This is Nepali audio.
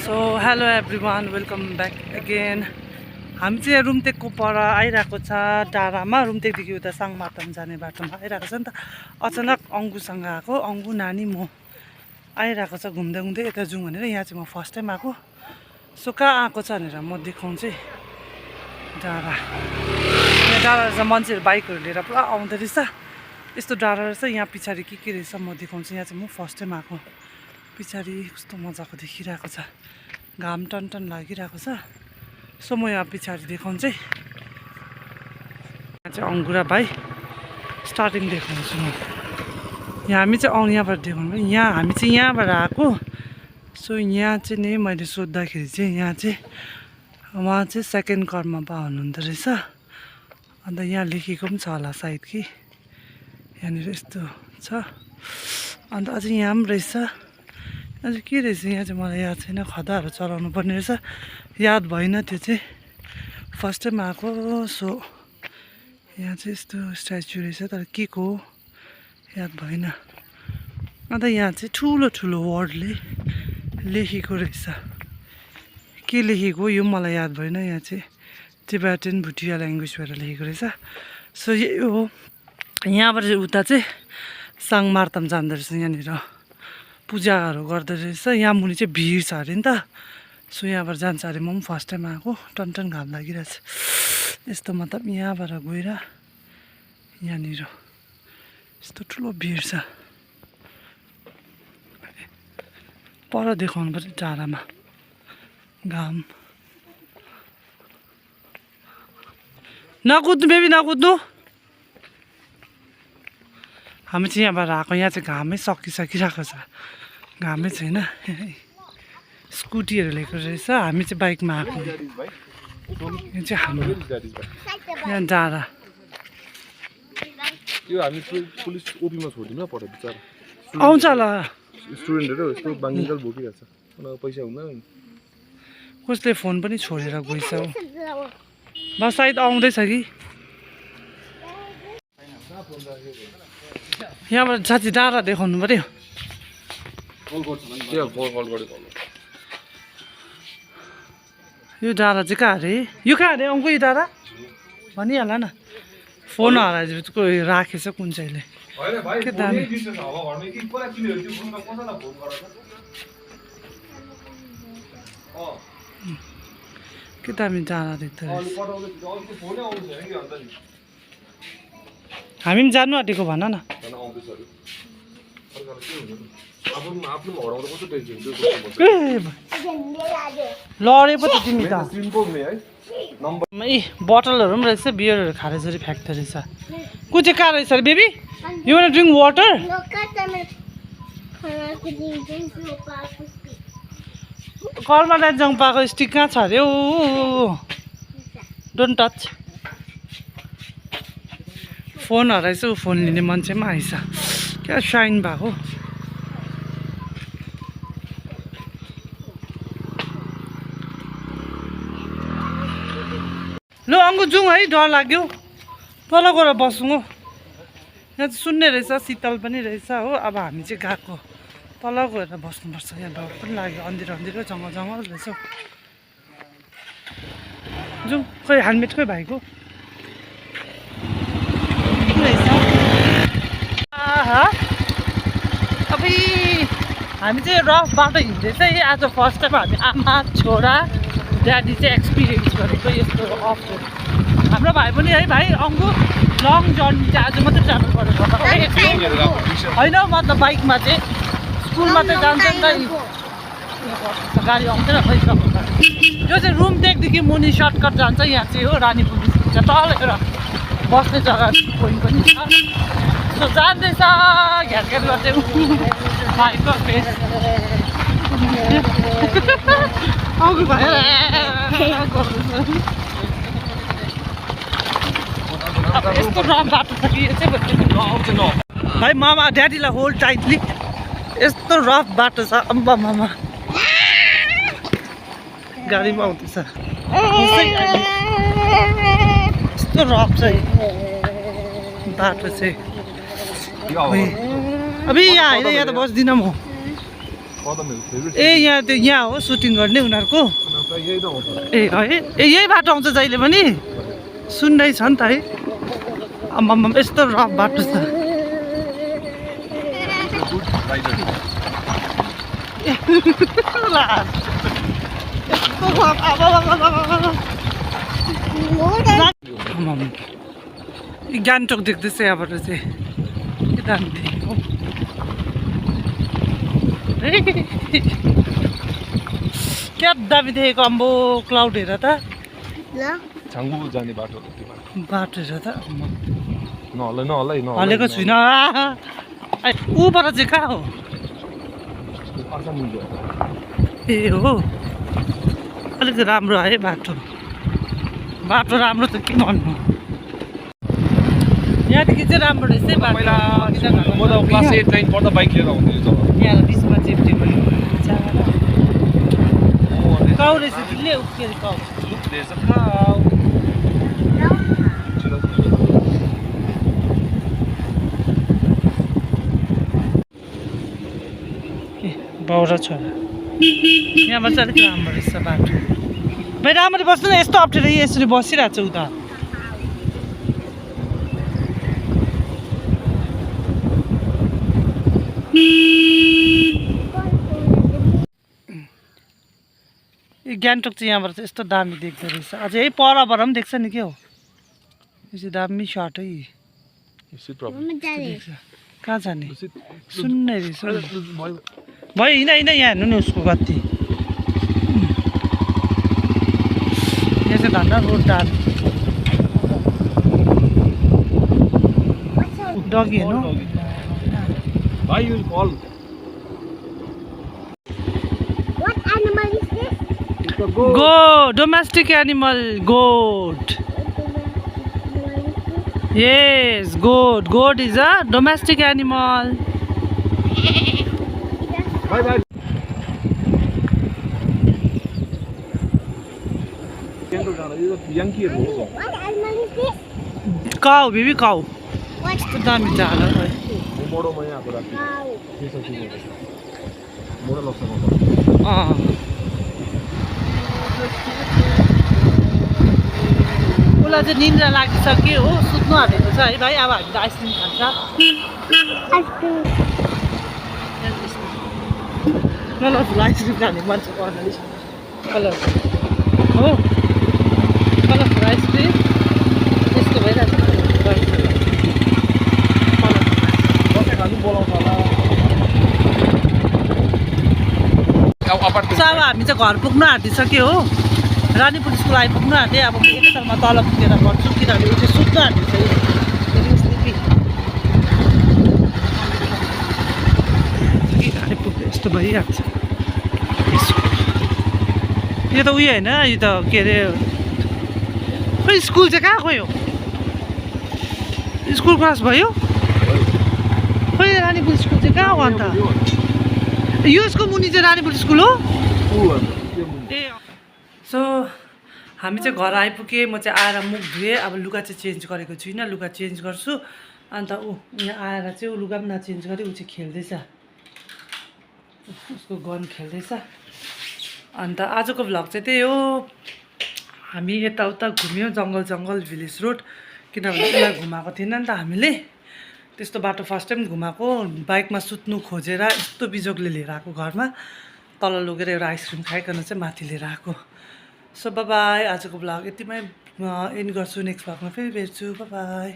So hello everyone welcome back again. हामी चाहिँ रुम्तेकको पर आइरहेको छ डाँडामा। रुम्तेकदेखि उता साङमार्तन जाने बाटोमा आइरहेको छ नि त। अचानक अङ्गुसँग आएको, अङ्गु नानी म आइरहेको छ घुम्दै घुम्दै यता जाउँ भनेर। यहाँ चाहिँ म फर्स्ट टाइम आएको। सो कहाँ आएको छ भनेर म देखाउँछु है। डाँडा, यहाँ डाँडा रहेछ, मान्छेहरू बाइकहरू लिएर पुरा आउँदो रहेछ। यस्तो डाँडा रहेछ, यहाँ पछाडि के रहेछ म देखाउँछु। यहाँ चाहिँ म फर्स्ट टाइम आएको। पछाडि कस्तो मजाको देखिरहेको छ, घाम टन टन लागिरहेको छ। सो म यहाँ पछाडि देखाउँछु है। यहाँ चाहिँ अङ्गुरा भाइ स्टार्टिङ देखाउँछु म। यहाँ हामी चाहिँ यहाँबाट देखाउनु, यहाँ हामी चाहिँ यहाँबाट आएको। सो यहाँ चाहिँ नि मैले सोद्धाखेरि चाहिँ यहाँ चाहिँ उहाँ चाहिँ सेकेन्ड कर्म बा हुनुहुँदो रहेछ। अन्त यहाँ लेखेको पनि छ होला सायद कि यहाँनिर यस्तो छ। अन्त अझै यहाँ पनि रहेछ। अझै के रहेछ यहाँ चाहिँ मलाई याद छैन। खदाहरू चलाउनु पर्ने रहेछ, याद भएन त्यो चाहिँ, फर्स्ट टाइम आएको। सो यहाँ चाहिँ यस्तो स्ट्याचु रहेछ, तर के को हो याद भएन। अन्त यहाँ चाहिँ ठुलो ठुलो वर्डले लेखेको रहेछ, के लेखेको यो मलाई याद भएन। यहाँ चाहिँ टिबेटन भुटिया ल्याङ्ग्वेजबाट लेखेको रहेछ। सो यही हो। यहाँबाट चाहिँ उता चाहिँ साङमार्तन जाँदो रहेछ, यहाँनिर पूजाहरू गर्दो रहेछ। यहाँ मुनि चाहिँ भिड छ अरे नि त। सो यहाँबाट जान्छ अरे। म पनि फर्स्ट टाइम आएको, टन टन घाम लागिरहेछ। यस्तो मतलब यहाँबाट गएर यहाँनिर यस्तो ठुलो भिड छ। पर देखाउनु पर्छ टाढामा घाम। नकुद्नु बेबी नकुद्नु। हामी चाहिँ यहाँबाट आएको। यहाँ चाहिँ घामै सकिरहेको छ, घामै छैन। स्कुटीहरू लिएको रहेछ, हामी चाहिँ बाइकमा आएको। यहाँ चाहिँ हाम्रो यहाँ डाँडा। यो हामी पुलिस ओपीमा छोडिदिनु पऱ्यो बिचारा। आउँछ होला स्टुडेन्टहरू यस्तो बाङ्गिन्जल बोकिरहेछ, उनीहरूको पैसा हुँदैन। कसले फोन पनि छोडेर गइछ हो। बस सायद आउँदैछ कि। यहाँबाट साँच्ची डाँडा देखाउनु पऱ्यो। यो डाँडा चाहिँ कहाँ अरे, यो कहाँ अरे अङ्कु? यो डाँडा भनिहाल न। फोन हराएछ राखेछ कुन चाहिँले। के दामी, के दामी डाँडा देख्दो रहेछ। हामी पनि जानु आँटेको भन न। लडे पो त तिमी त। ए बोतलहरू पनि रहेछ, बियरहरू खाएर यसरी फ्याँक्दो रहेछ। को चाहिँ कहाँ रहेछ अरे baby? You one drink water? कलमा दाजङ पाएको स्टिक कहाँ छ अरे? ओ डोन्ट टच। फोन हराएछ, ऊ फोन लिने मान्छे पनि आएछ। क्या साइन भएको। ल अङ्गु जाउँ है, डर लाग्यो। तल गएर बसौँ हो। यहाँ चाहिँ सुन्ने रहेछ, शीतल पनि रहेछ हो। अब हामी चाहिँ गएको तल गएर बस्नुपर्छ। यहाँ डर पनि लाग्यो, अन्धिरो अन्धिरो जङ्गल जङ्गल रहेछ। जाउँ। खोइ हेलमेट खोइ भाइको अब हामी चाहिँ रफ बाटो हिँड्दैछ है। आज फर्स्ट टाइम हामी आमा छोरा ड्याडी चाहिँ एक्सपिरियन्स गरेको यस्तो अफ रोड। हाम्रो भाइ पनि है, भाइ अङ्गु लङ जर्नी चाहिँ आज मात्रै जानु पऱ्यो होइन। मतलब बाइकमा चाहिँ स्कुलमा चाहिँ जान्छ नि त, गाडी आउँदैन भइसक्यो। यो चाहिँ रुमटेकदेखि मुनि सर्टकट जान्छ। यहाँ चाहिँ हो रानी पुलिस तल एउटा बस्ने जग्गा पोइन्ट पनि छ। सो जाँदैछ घ्याट घ्याट गर्दै भाइको फेस। अघि भयो यस्तो रफ बाटो छ कि यो चाहिँ भाइ मामा ड्याडीलाई होल्ड टाइटली। यस्तो रफ बाटो छ अम्बा मामा। गाडीमा आउँदैछ यस्तो रफ चाहिँ बाटो चाहिँ। अब यहाँ होइन, यहाँ त बस्दिनँ म। पदमहरू फेभरेट ए यहाँ हो सुटिङ गर्ने उनीहरूको यही त हो त ए है ए यही बाटो आउँछ जहिले पनि सुन्दै छ नि त है आम्माम यस्तो रफ बाटो छ गान्तोक देख्दैछ यहाँबाट चाहिँ के दामी देखेको क्या दामी देखेको अम्बो क्लाउड हेर त छाङ्गु जाने बाटो बाटो हेर त नहल्लै हलेको छुइनँ ऊबाट चाहिँ कहाँ हो ए हो अलिक राम्रो है बाटो बाटो राम्रो त के भन्नु यहाँदेखि चाहिँ राम्रो रहेछ है पहिला बाटो म त क्लास 8 9 पढ्दा बाइक लिएर आउँथेँ जब यहाँ बिचमा चिप्टे भयो काउ रहेछ दिदीले उक्केरी काउ there's a cow बाउरा छोरा यहाँबाट चाहिँ अलिक राम्रो रहेछ बाटो भाइ राम्ररी बस्नु न यस्तो अप्ठ्यारो यसरी बसिरहेको छ उता गान्तोक चाहिँ यहाँबाट चाहिँ यस्तो दामी देख्दो रहेछ अझै यही परबाट पनि देख्छ नि के हो यो चाहिँ दामी सर्ट है कहाँ जाने सुन्ने रहेछ भयो हिँड हिँड यहाँ हेर्नु नि उसको कति यहाँ चाहिँ धन्दा रोड डाल डगी हेर्नु भाइ you call Goat, domestic animal, goat. Yes, goat. Goat is a domestic animal. Bye bye. Yankee हो What animal is this? Cow, baby cow. What? कस्तो दामी झाला है मोडोमा यहाँ आएको राति Cow. त्यसो मोडो लग्छ उसलाई चाहिँ निन्द्रा लागिसक्यो हो सुत्नु हालेको छ है भाइ अब हामी त आइसक्रिम खान्छ Ice cream. कलरफुल आइसक्रिम खाने मान्छे पर्नाले कलर हो कलरफुल आइसक्रिम यस्तो भइरहेको बसे खानु बोलाउँछ होला अब अपार्टमेन्ट अब हामी चाहिँ घर पुग्नु आँटिसक्यो हो रानीपुर स्कुल आइपुग्नु आँटे अब म एकैतालमा तल पुगेर गर्छु किनभने ऊ चाहिँ सुत्नु आँटेछ आइपुग्यो यस्तो भइरहेको छ यो त उयो होइन यो त के अरे खोइ स्कुल चाहिँ कहाँ गयो स्कुल क्लास भयो खोइ रानीपुर स्कुल चाहिँ कहाँ हो अन्त यो यसको मुनि चाहिँ रानीपुर स्कुल हो ए सो हामी चाहिँ घर आइपुगेँ म चाहिँ आएर मुख धुएँ अब लुगा चाहिँ चेन्ज गरेको छुइनँ लुगा चेन्ज गर्छु अन्त ऊ यहाँ आएर चाहिँ ऊ लुगा पनि नचेन्ज गरेँ ऊ चाहिँ खेल्दैछ उसको गन खेल्दैछ अन्त आजको भ्लग चाहिँ त्यही हो हामी यताउता घुम्यौँ जङ्गल भिलेज रोड किनभने उसलाई घुमाएको थिएन नि त हामीले त्यस्तो बाटो फर्स्ट टाइम घुमाएको बाइकमा सुत्नु खोजेर यस्तो बिजोगले लिएर आएको घरमा तल लगेर एउटा आइसक्रिम खाइकन चाहिँ माथि लिएर आएको सो बाई आजको भ्लग यतिमै एन्ड गर्छु नेक्स्ट भ्लगमा फेरि भेट्छु बाई